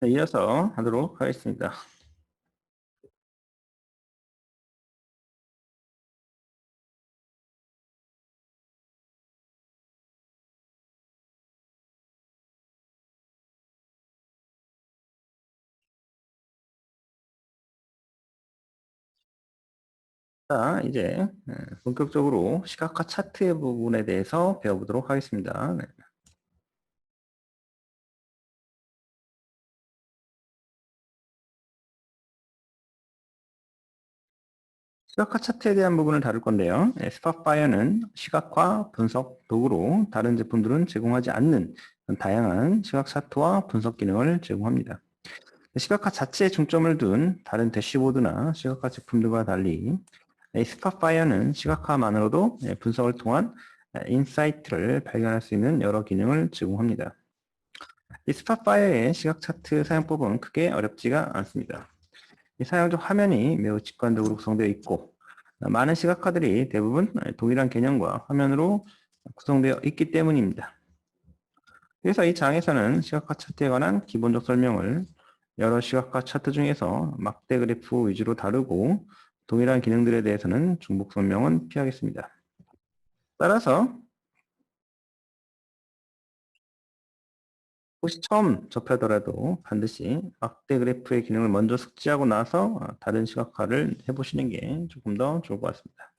네, 이어서 하도록 하겠습니다. 자, 이제 본격적으로 시각화 차트의 부분에 대해서 배워보도록 하겠습니다. 네. 시각화 차트에 대한 부분을 다룰 건데요. 스팟파이어는 시각화 분석 도구로 다른 제품들은 제공하지 않는 다양한 시각 차트와 분석 기능을 제공합니다. 시각화 자체에 중점을 둔 다른 대시보드나 시각화 제품들과 달리 스팟파이어는 시각화만으로도 분석을 통한 인사이트를 발견할 수 있는 여러 기능을 제공합니다. 이 스팟파이어의 시각 차트 사용법은 크게 어렵지가 않습니다. 이 사용적 화면이 매우 직관적으로 구성되어 있고 많은 시각화들이 대부분 동일한 개념과 화면으로 구성되어 있기 때문입니다. 그래서 이 장에서는 시각화 차트에 관한 기본적 설명을 여러 시각화 차트 중에서 막대 그래프 위주로 다루고 동일한 기능들에 대해서는 중복 설명은 피하겠습니다. 따라서 혹시 처음 접하더라도 반드시 막대 그래프의 기능을 먼저 숙지하고 나서 다른 시각화를 해보시는 게 조금 더 좋을 것 같습니다.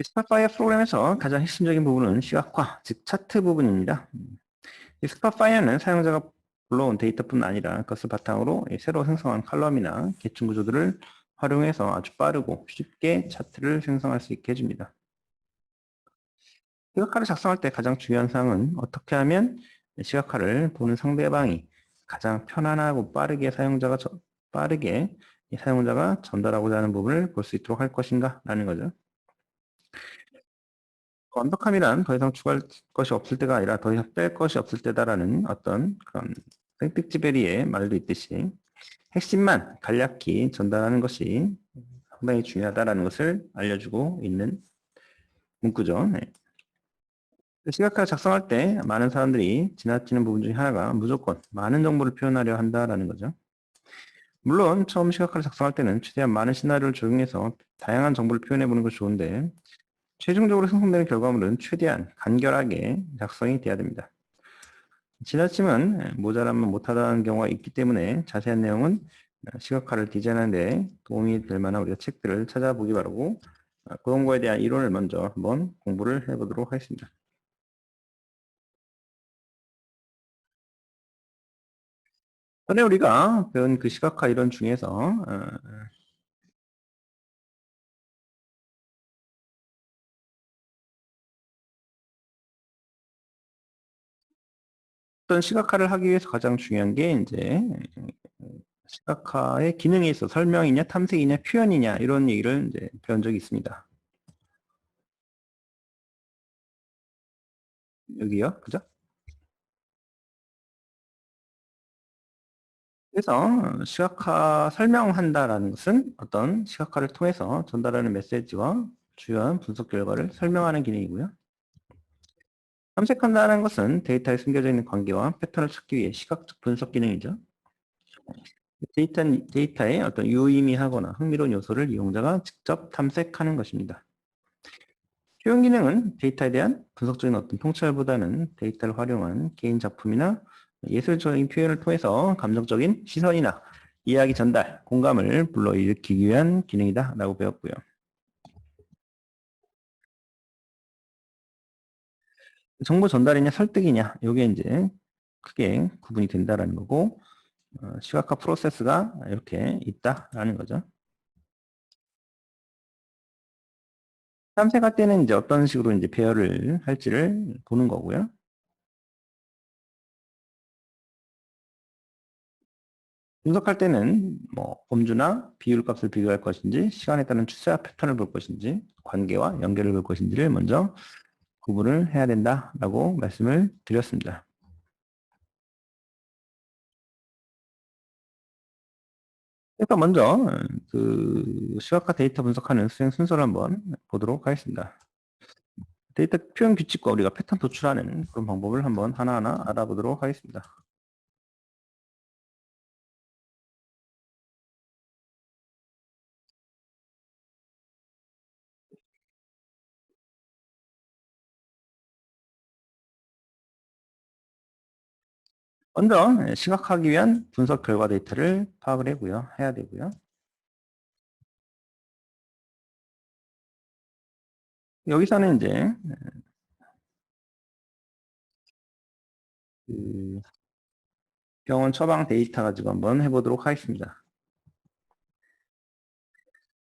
스팟파이어 프로그램에서 가장 핵심적인 부분은 시각화, 즉 차트 부분입니다. 이 스팟파이어는 사용자가 불러온 데이터뿐 아니라 그것을 바탕으로 새로 생성한 칼럼이나 계층 구조들을 활용해서 아주 빠르고 쉽게 차트를 생성할 수 있게 해줍니다. 시각화를 작성할 때 가장 중요한 사항은 어떻게 하면 시각화를 보는 상대방이 가장 편안하고 빠르게 이 사용자가 전달하고자 하는 부분을 볼 수 있도록 할 것인가 라는 거죠. 완벽함이란 더 이상 추가할 것이 없을 때가 아니라 더 이상 뺄 것이 없을 때다라는 어떤 그런 생텍쥐베리의 말도 있듯이 핵심만 간략히 전달하는 것이 상당히 중요하다라는 것을 알려주고 있는 문구죠. 네. 시각화를 작성할 때 많은 사람들이 지나치는 부분 중에 하나가 무조건 많은 정보를 표현하려 한다라는 거죠. 물론 처음 시각화를 작성할 때는 최대한 많은 시나리오를 적용해서 다양한 정보를 표현해 보는 것이 좋은데 최종적으로 생성되는 결과물은 최대한 간결하게 작성이 돼야 됩니다. 지나치면 모자라면 못하다는 경우가 있기 때문에 자세한 내용은 시각화를 디자인하는 데 도움이 될 만한 우리가 책들을 찾아보기 바라고 그런 거에 대한 이론을 먼저 한번 공부를 해보도록 하겠습니다. 전에 우리가 배운 그 시각화 이론 중에서 어떤 시각화를 하기 위해서 가장 중요한 게 이제 시각화의 기능에 있어 설명이냐 탐색이냐 표현이냐 이런 얘기를 이제 배운 적이 있습니다. 여기요, 그죠? 그래서 시각화 설명한다라는 것은 어떤 시각화를 통해서 전달하는 메시지와 주요한 분석 결과를 설명하는 기능이고요. 탐색한다는 것은 데이터에 숨겨져 있는 관계와 패턴을 찾기 위해 시각적 분석 기능이죠. 데이터에 어떤 유의미하거나 흥미로운 요소를 이용자가 직접 탐색하는 것입니다. 표현 기능은 데이터에 대한 분석적인 어떤 통찰보다는 데이터를 활용한 개인 작품이나 예술적인 표현을 통해서 감정적인 시선이나 이야기 전달, 공감을 불러일으키기 위한 기능이다 라고 배웠고요. 정보 전달이냐 설득이냐 이게 이제 크게 구분이 된다라는 거고 시각화 프로세스가 이렇게 있다라는 거죠. 탐색할 때는 이제 어떤 식으로 이제 배열을 할지를 보는 거고요. 분석할 때는 뭐 범주나 비율 값을 비교할 것인지 시간에 따른 추세와 패턴을 볼 것인지 관계와 연결을 볼 것인지를 먼저 구분을 해야 된다라고 말씀을 드렸습니다. 그러니까 먼저 그 시각화 데이터 분석하는 수행 순서를 한번 보도록 하겠습니다. 데이터 표현 규칙과 우리가 패턴 도출하는 그런 방법을 한번 하나하나 알아보도록 하겠습니다. 먼저 시각하기 위한 분석 결과 데이터를 파악을 해야 되고요. 여기서는 이제 그 병원 처방 데이터 가지고 한번 해보도록 하겠습니다.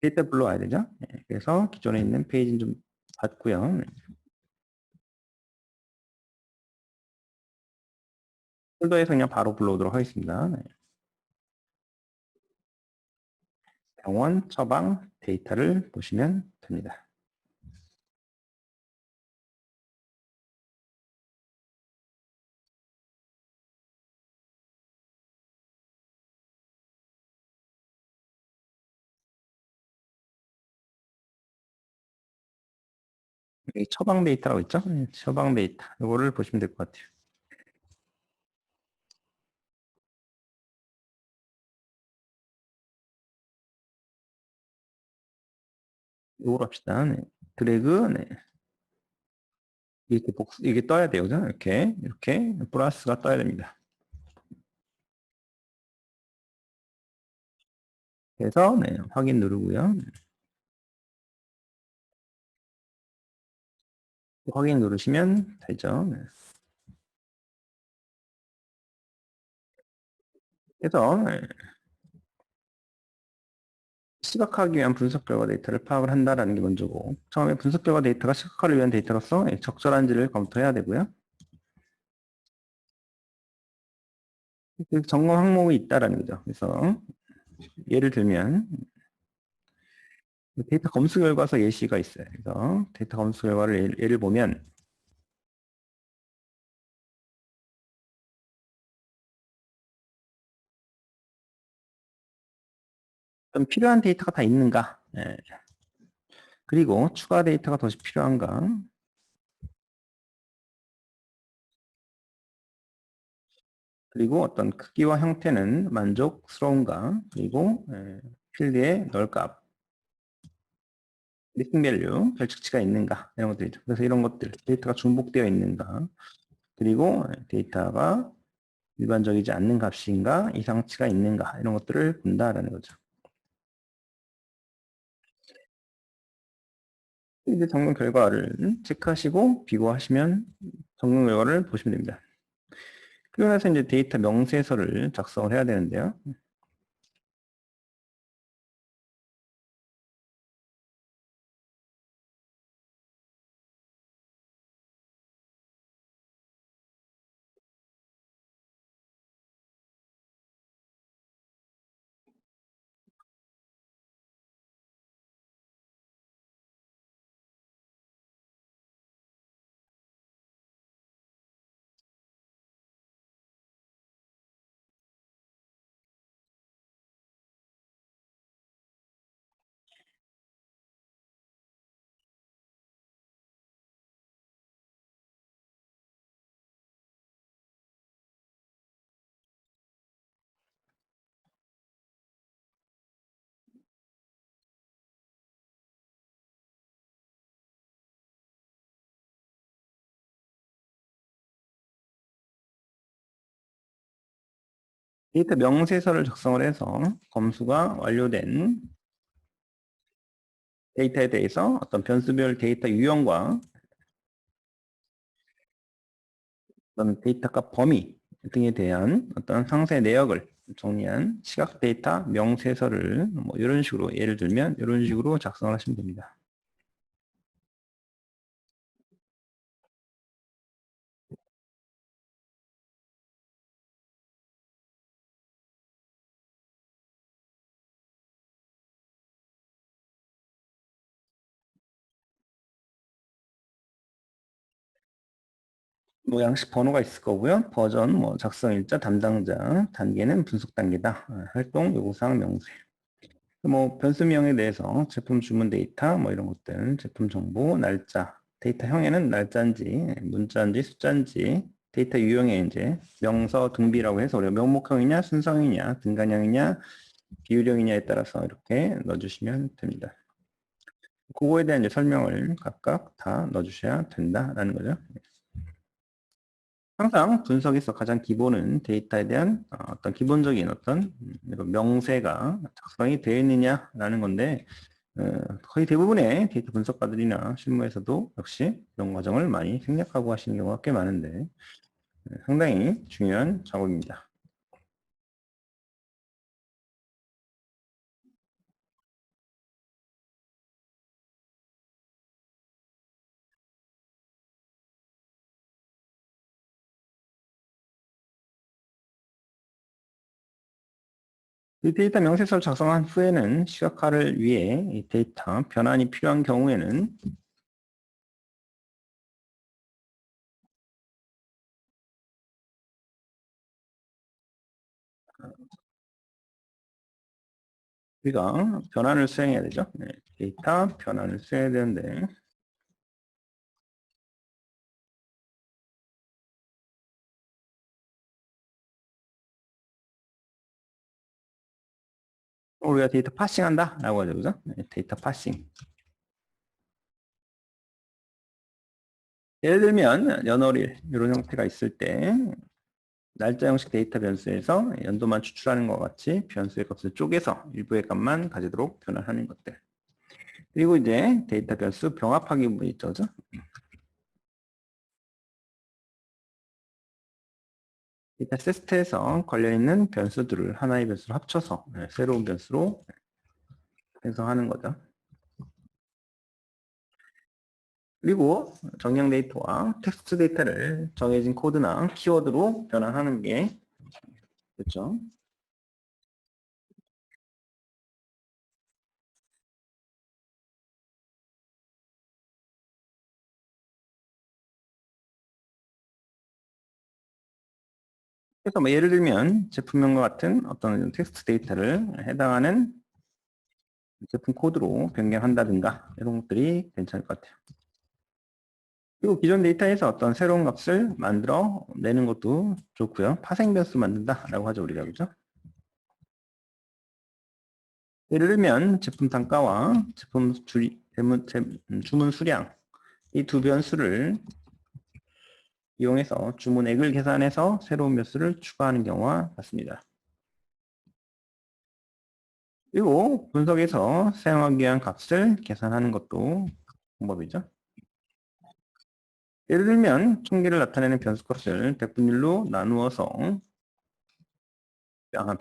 데이터 불러와야 되죠. 그래서 기존에 있는 페이지는 좀 받고요. 폴더에서 그냥 바로 불러오도록 하겠습니다. 병원 처방 데이터를 보시면 됩니다. 여기 처방 데이터라고 있죠? 처방 데이터. 이거를 보시면 될 것 같아요. 이거로 합시다. 네. 드래그, 네. 이렇게 이게 떠야 돼요. 그죠? 이렇게 플러스가 떠야 됩니다. 그래서, 네, 확인 누르고요. 확인 누르시면 되죠. 네. 그래서, 네, 시각화하기 위한 분석 결과 데이터를 파악을 한다라는 게 먼저고, 처음에 분석 결과 데이터가 시각화를 위한 데이터로서 적절한지를 검토해야 되고요. 그 점검 항목이 있다라는 거죠. 그래서 예를 들면 데이터 검수 결과서 예시가 있어요. 그래서 데이터 검수 결과를 예를 보면 좀 필요한 데이터가 다 있는가? 예. 그리고 추가 데이터가 더 필요한가? 그리고 어떤 크기와 형태는 만족스러운가? 그리고 필드의 널값, 리스팅 밸류, 별측치가 있는가? 이런 것들이죠. 그래서 이런 것들, 데이터가 중복되어 있는가? 그리고 데이터가 일반적이지 않는 값인가? 이상치가 있는가? 이런 것들을 본다라는 거죠. 이제 점검 결과를 체크하시고 비교하시면 점검 결과를 보시면 됩니다. 그리고 나서 이제 데이터 명세서를 작성을 해야 되는데요. 데이터 명세서를 작성을 해서 검수가 완료된 데이터에 대해서 어떤 변수별 데이터 유형과 어떤 데이터값 범위 등에 대한 어떤 상세 내역을 정리한 시각 데이터 명세서를 뭐 이런 식으로 예를 들면 이런 식으로 작성을 하시면 됩니다. 뭐 양식 번호가 있을 거고요. 버전, 뭐 작성일자, 담당자, 단계는 분석 단계다. 활동 요구사항 명세. 뭐 변수명에 대해서 제품 주문 데이터 뭐 이런 것들, 제품 정보, 날짜 데이터형에는 날짜인지, 문자인지, 숫자인지, 데이터 유형에 이제 명서, 등비라고 해서 우리가 명목형이냐, 순서형이냐, 등간형이냐, 비율형이냐에 따라서 이렇게 넣어주시면 됩니다. 그거에 대한 이제 설명을 각각 다 넣어주셔야 된다라는 거죠. 항상 분석에서 가장 기본은 데이터에 대한 어떤 기본적인 어떤 이런 명세가 작성이 되어 있느냐라는 건데 거의 대부분의 데이터 분석가들이나 실무에서도 역시 이런 과정을 많이 생략하고 하시는 경우가 꽤 많은데 상당히 중요한 작업입니다. 이 데이터 명세서를 작성한 후에는 시각화를 위해 이 데이터 변환이 필요한 경우에는 우리가 변환을 수행해야 되죠. 네, 데이터 변환을 수행해야 되는데 우리가 데이터 파싱한다 라고 하죠. 그죠? 네, 데이터 파싱. 예를 들면 연월일 이런 형태가 있을 때 날짜 형식 데이터 변수에서 연도만 추출하는 것 같이 변수의 값을 쪼개서 일부의 값만 가지도록 변환하는 것들. 그리고 이제 데이터 변수 병합하기 부분이 있죠. 그죠? 데이터 세트에서 관련있는 변수들을 하나의 변수로 합쳐서 새로운 변수로 생성하는 거죠. 그리고 정량 데이터와 텍스트 데이터를 정해진 코드나 키워드로 변환하는 게 그렇죠. 그래서 뭐 예를 들면 제품명과 같은 어떤 텍스트 데이터를 해당하는 제품 코드로 변경한다든가 이런 것들이 괜찮을 것 같아요. 그리고 기존 데이터에서 어떤 새로운 값을 만들어 내는 것도 좋고요. 파생 변수 만든다라고 하죠 우리가 그죠? 예를 들면 제품 단가와 제품 주문 수량 이 두 변수를 이용해서 주문액을 계산해서 새로운 변수를 추가하는 경우와 같습니다. 그리고 분석에서 사용하기 위한 값을 계산하는 것도 방법이죠. 예를 들면 총계를 나타내는 변수값을 백분율로 나누어서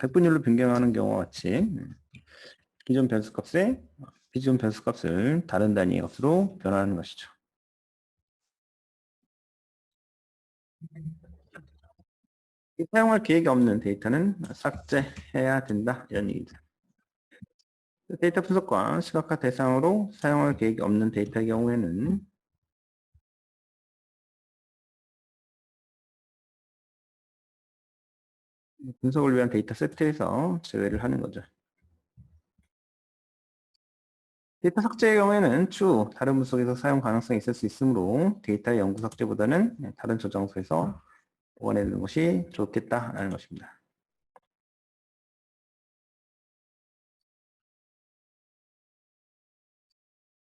백분율로 변경하는 경우와 같이 기존 변수값에 기존 변수값을 다른 단위의 값으로 변화하는 것이죠. 사용할 계획이 없는 데이터는 삭제해야 된다 이런 얘기죠. 데이터 분석과 시각화 대상으로 사용할 계획이 없는 데이터의 경우에는 분석을 위한 데이터 세트에서 제외를 하는 거죠. 데이터 삭제의 경우에는 추후 다른 분석에서 사용 가능성이 있을 수 있으므로 데이터의 영구 삭제보다는 다른 저장소에서 보관해두는 것이 좋겠다라는 것입니다.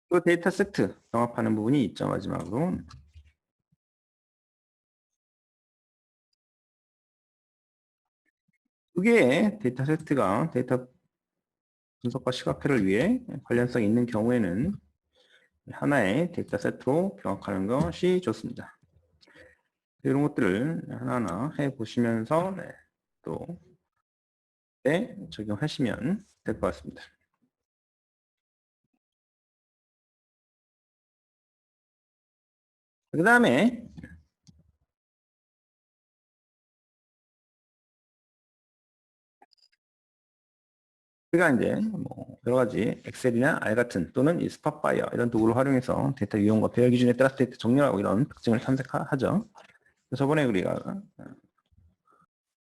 또 데이터 세트 병합하는 부분이 있죠. 마지막으로 두 개의 데이터 세트가 데이터 분석과 시각화를 위해 관련성이 있는 경우에는 하나의 데이터 세트로 병합하는 것이 좋습니다. 이런 것들을 하나하나 해보시면서 또 적용하시면 될 것 같습니다. 그 다음에 우리가 이제 뭐 여러 가지 엑셀이나 R 같은 또는 이 스팟파이어 이런 도구를 활용해서 데이터 유형과 배열 기준에 따라서 데이터 정렬하고 이런 특징을 탐색하죠. 저번에 우리가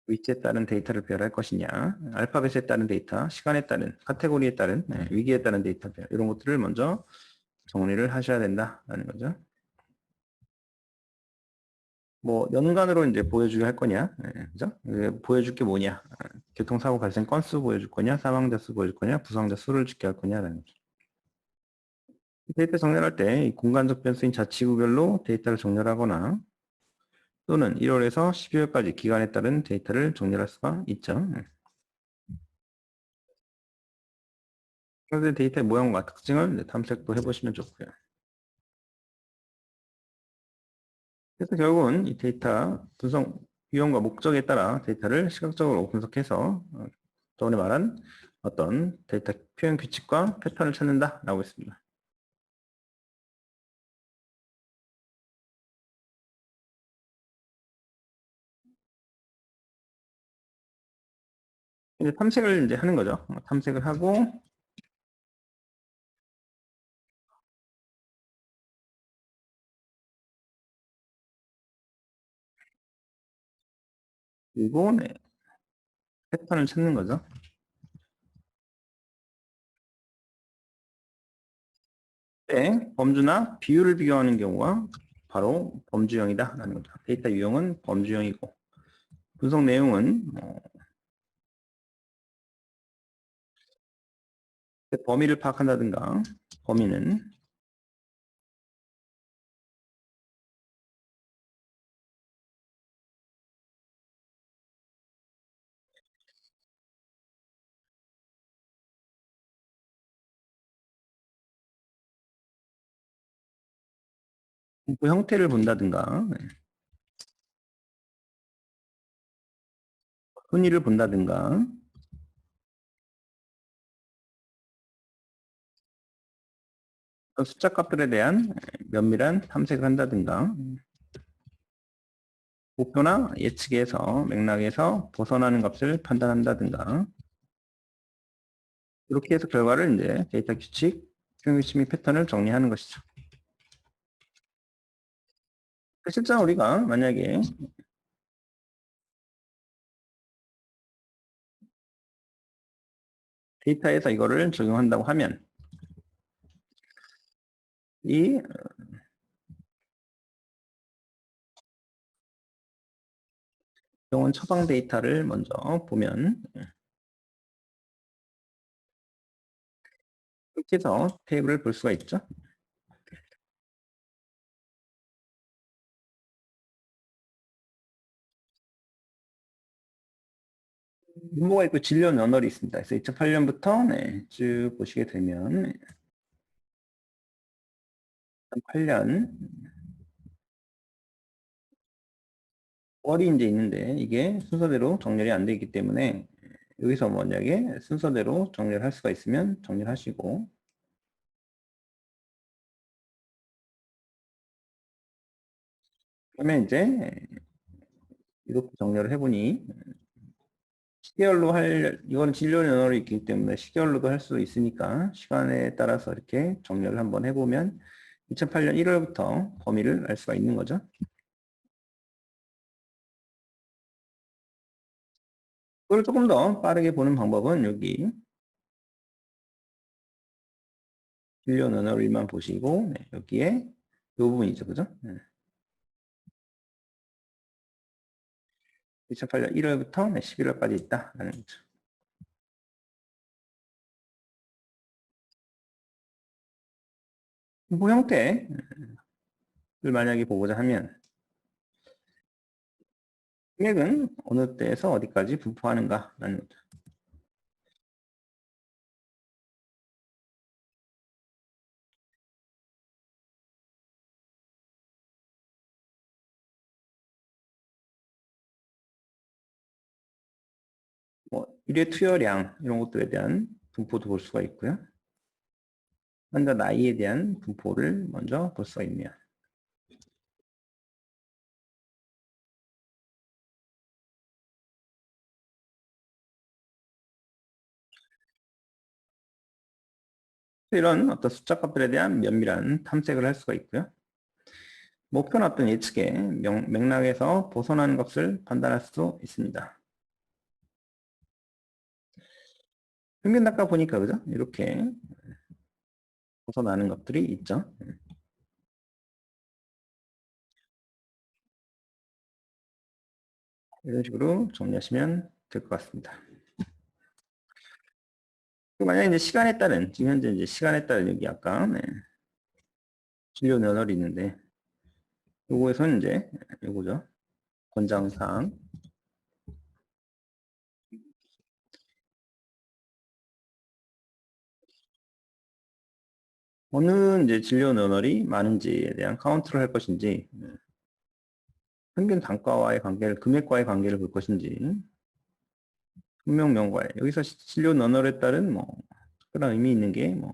위치에 따른 데이터를 배열할 것이냐, 알파벳에 따른 데이터, 시간에 따른, 카테고리에 따른, 위기에 따른 데이터 배열 이런 것들을 먼저 정리를 하셔야 된다라는 거죠. 뭐 연간으로 이제 보여주게 할 거냐, 그죠? 보여줄 게 뭐냐? 교통사고 발생 건수 보여줄 거냐, 사망자 수 보여줄 거냐, 부상자 수를 집계할 거냐라는 거죠. 데이터 정렬할 때 공간적 변수인 자치구별로 데이터를 정렬하거나 또는 1월에서 12월까지 기간에 따른 데이터를 정렬할 수가 있죠. 그래서 데이터의 모양과 특징을 탐색도 해보시면 좋고요. 그래서 결국은 이 데이터 분석 유형과 목적에 따라 데이터를 시각적으로 분석해서 저번에 말한 어떤 데이터 표현 규칙과 패턴을 찾는다라고 했습니다. 이제 탐색을 이제 하는 거죠. 탐색을 하고 그리고 네, 패턴을 찾는 거죠. 때 범주나 비율을 비교하는 경우가 바로 범주형이다라는 거죠. 데이터 유형은 범주형이고 분석 내용은 범위를 파악한다든가 범위는 분포 형태를 본다든가 흔히를 본다든가 숫자 값들에 대한 면밀한 탐색을 한다든가 목표나 예측에서 맥락에서 벗어나는 값을 판단한다든가 이렇게 해서 결과를 이제 데이터 규칙, 표현 규칙 및 패턴을 정리하는 것이죠. 실제 우리가 만약에 데이터에서 이거를 적용한다고 하면 이 병원 처방 데이터를 먼저 보면 이렇게 해서 테이블을 볼 수가 있죠. 분모가 있고 진료 면허리 있습니다. 그래서 2008년부터 쭉 보시게 되면 2008년 월이 이제 있는데 이게 순서대로 정렬이 안 되기 때문에 여기서 만약에 순서대로 정렬할 수가 있으면 정렬하시고 그러면 이제 이렇게 정렬을 해보니 시계열로 이거는 진료 면허로 있기 때문에 시계열로도 할 수 있으니까 시간에 따라서 이렇게 정렬을 한번 해보면 2008년 1월부터 범위를 알 수가 있는 거죠. 그걸 조금 더 빠르게 보는 방법은 여기 진료 면허를만 보시고 여기에 이 부분이죠. 그죠? 2008년 1월부터 11월까지 있다라는 거죠. 분포 형태를 만약에 보고자 하면 금액은 어느 때에서 어디까지 분포하는가라는 거죠. 뭐 일회 투여량 이런 것들에 대한 분포도 볼 수가 있고요. 환자 나이에 대한 분포를 먼저 볼 수가 있네요. 이런 어떤 숫자 값들에 대한 면밀한 탐색을 할 수가 있고요. 목표는 어떤 예측의 맥락에서 벗어나는 것을 판단할 수도 있습니다. 평균 단가 보니까 그죠? 이렇게 벗어나는 것들이 있죠. 이런 식으로 정리하시면 될 것 같습니다. 만약에 이제 시간에 따른, 지금 현재 이제 시간에 따른 여기 아까, 진료 너널이 있는데, 요거에서는 이제, 요거죠. 권장사항. 어느 이제 진료 너널이 많은지에 대한 카운트를 할 것인지, 평균 단가와의 관계를, 금액과의 관계를 볼 것인지, 분명 명과에. 여기서 진료 너널에 따른 뭐, 특별한 의미 있는 게 뭐,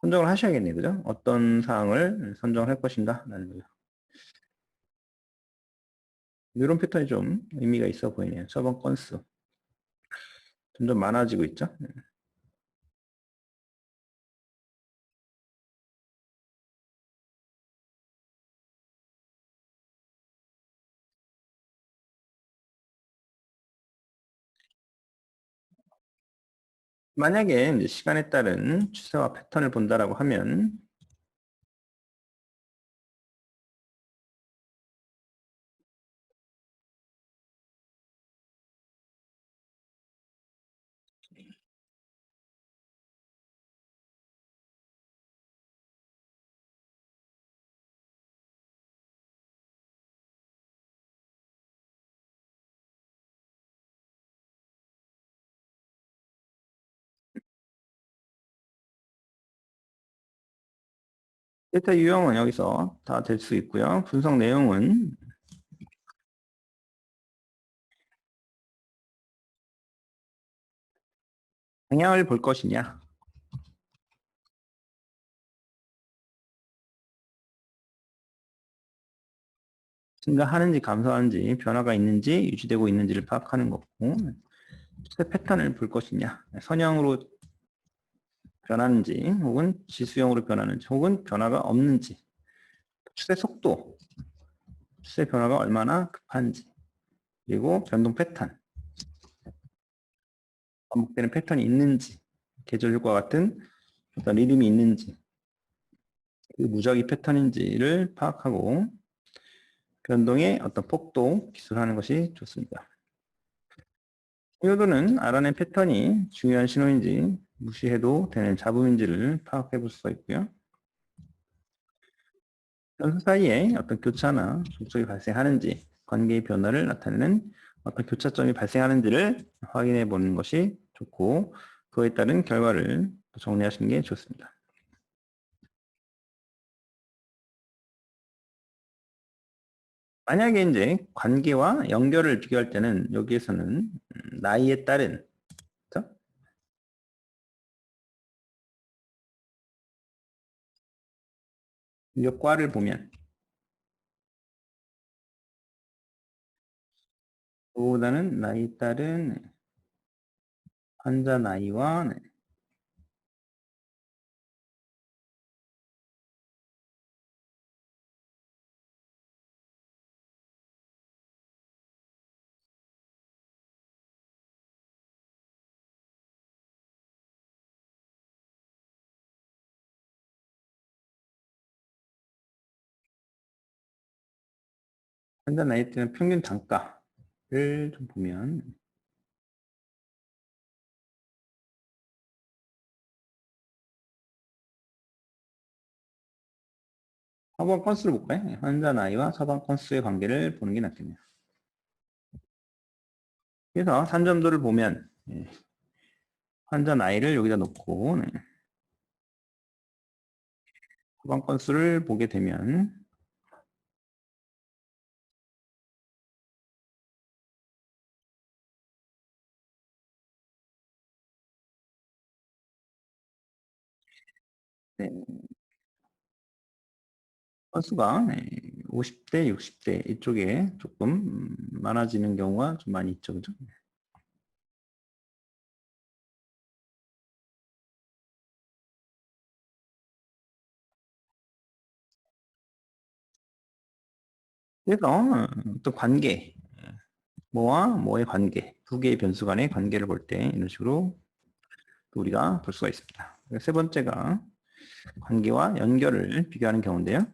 선정을 하셔야겠네요. 그죠? 어떤 사항을 선정을 할 것인가? 라는 거죠. 이런 패턴이 좀 의미가 있어 보이네요. 처방 건수. 점점 많아지고 있죠? 만약에 이제 시간에 따른 추세와 패턴을 본다라고 하면 데이터 유형은 여기서 다 될 수 있고요. 분석 내용은 방향을 볼 것이냐, 증가하는지 감소하는지 변화가 있는지 유지되고 있는지를 파악하는 거고, 추세 패턴을 볼 것이냐, 선형으로 변하는지 혹은 지수형으로 변하는지 혹은 변화가 없는지, 추세 속도, 추세 변화가 얼마나 급한지, 그리고 변동 패턴, 반복되는 패턴이 있는지, 계절과 같은 어떤 리듬이 있는지, 그 무작위 패턴인지를 파악하고 변동의 어떤 폭도 기술하는 것이 좋습니다. 중요도는 알아낸 패턴이 중요한 신호인지 무시해도 되는 잡음인지를 파악해 볼 수가 있고요. 연수 사이에 어떤 교차나 접촉이 발생하는지, 관계의 변화를 나타내는 어떤 교차점이 발생하는지를 확인해 보는 것이 좋고, 그에 따른 결과를 정리하시는 게 좋습니다. 만약에 이제 관계와 연결을 비교할 때는 여기에서는 나이에 따른, 그렇죠? 역과를 보면 그보다는 나이에 따른 환자 나이와 환자 나이에 따른 평균 단가를 좀 보면 처방 건수를 볼까요? 환자 나이와 처방 건수의 관계를 보는 게 낫겠네요. 그래서 산점도를 보면 환자 나이를 여기다 놓고 처방 건수를 보게 되면 네, 건수가 50대, 60대 이쪽에 조금 많아지는 경우가 좀 많이 있죠. 그죠? 그래서 또 관계, 뭐와 뭐의 관계, 두 개의 변수 간의 관계를 볼 때 이런 식으로 우리가 볼 수가 있습니다. 세 번째가 관계와 연결을 비교하는 경우인데요.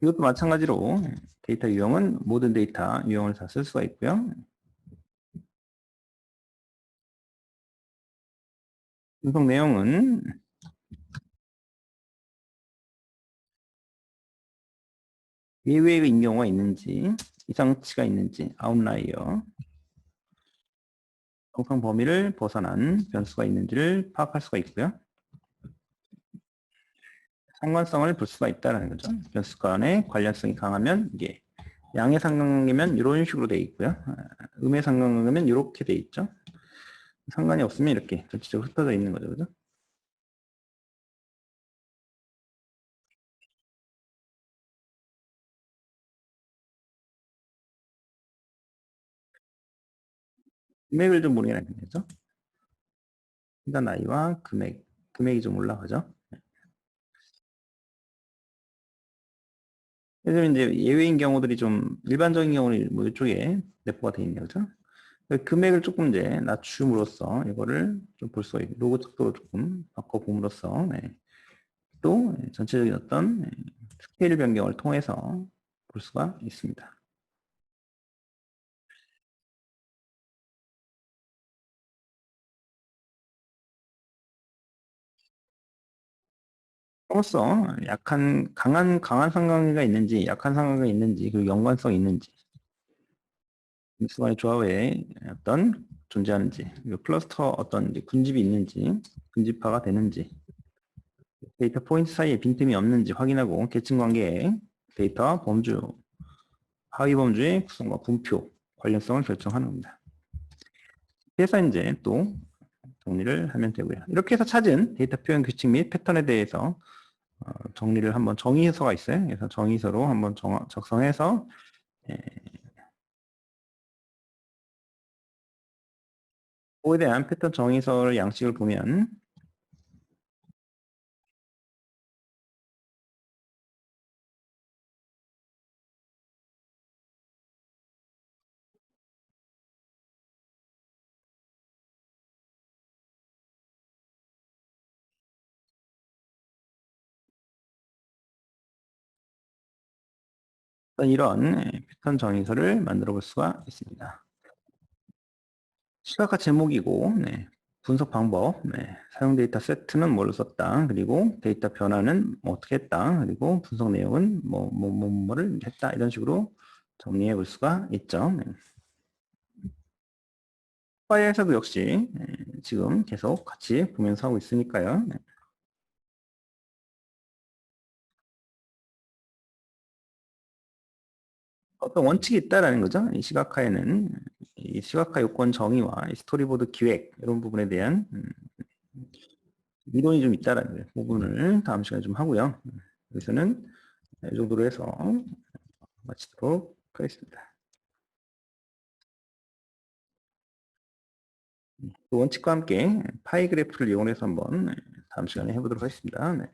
이것도 마찬가지로 데이터 유형은 모든 데이터 유형을 다 쓸 수가 있고요. 분석 내용은 예외인 경우가 있는지, 이상치가 있는지, 아웃라이어, 정상 범위를 벗어난 변수가 있는지를 파악할 수가 있고요. 상관성을 볼 수가 있다는 거죠. 변수 간의 관련성이 강하면 이게 양의 상관관계면 이런 식으로 되어 있고요. 음의 상관관계면 이렇게 되어 있죠. 상관이 없으면 이렇게 전체적으로 흩어져 있는 거죠. 그죠? 금액을 좀 모르겠는 거죠. 일단 나이와 금액이 좀 올라가죠. 그래서 이제 예외인 경우들이 좀 일반적인 경우는 뭐 이쪽에 내포가 되어 있네요. 그죠? 금액을 조금 이제 낮춤으로써 이거를 좀 볼 수가 있고 로고 척도로 조금 바꿔봄으로써 네. 또 전체적인 어떤 스케일 변경을 통해서 볼 수가 있습니다. 또로써 강한 상관계가 있는지 약한 상관계가 있는지 그리고 연관성이 있는지 인수간의 조합에 어떤 존재하는지 그리고 클러스터 어떤 군집이 있는지 군집화가 되는지 데이터 포인트 사이에 빈틈이 없는지 확인하고 계층 관계에 데이터 범주 하위 범주의 구성과 분표 관련성을 결정하는 겁니다. 그래서 이제 또 정리를 하면 되고요. 이렇게 해서 찾은 데이터 표현 규칙 및 패턴에 대해서 정리를 한번 정의서가 있어요. 그래서 정의서로 한번 작성해서 예, 그거에 대한 패턴 정의서를 양식을 보면 이런 패턴 정의서를 만들어 볼 수가 있습니다. 시각화 제목이고 네, 분석 방법, 네, 사용 데이터 세트는 뭘로 썼다. 그리고 데이터 변화는 뭐 어떻게 했다. 그리고 분석 내용은 뭐를 했다. 이런 식으로 정리해 볼 수가 있죠. 네. 파이에서도 역시 지금 계속 같이 보면서 하고 있으니까요. 네. 어떤 원칙이 있다라는 거죠. 이 시각화에는 이 시각화 요건 정의와 이 스토리보드 기획 이런 부분에 대한 이론이 좀 있다라는 부분을 다음 시간에 좀 하고요. 여기서는 이 정도로 해서 마치도록 하겠습니다. 또 원칙과 함께 파이 그래프를 이용해서 한번 다음 시간에 해보도록 하겠습니다. 네.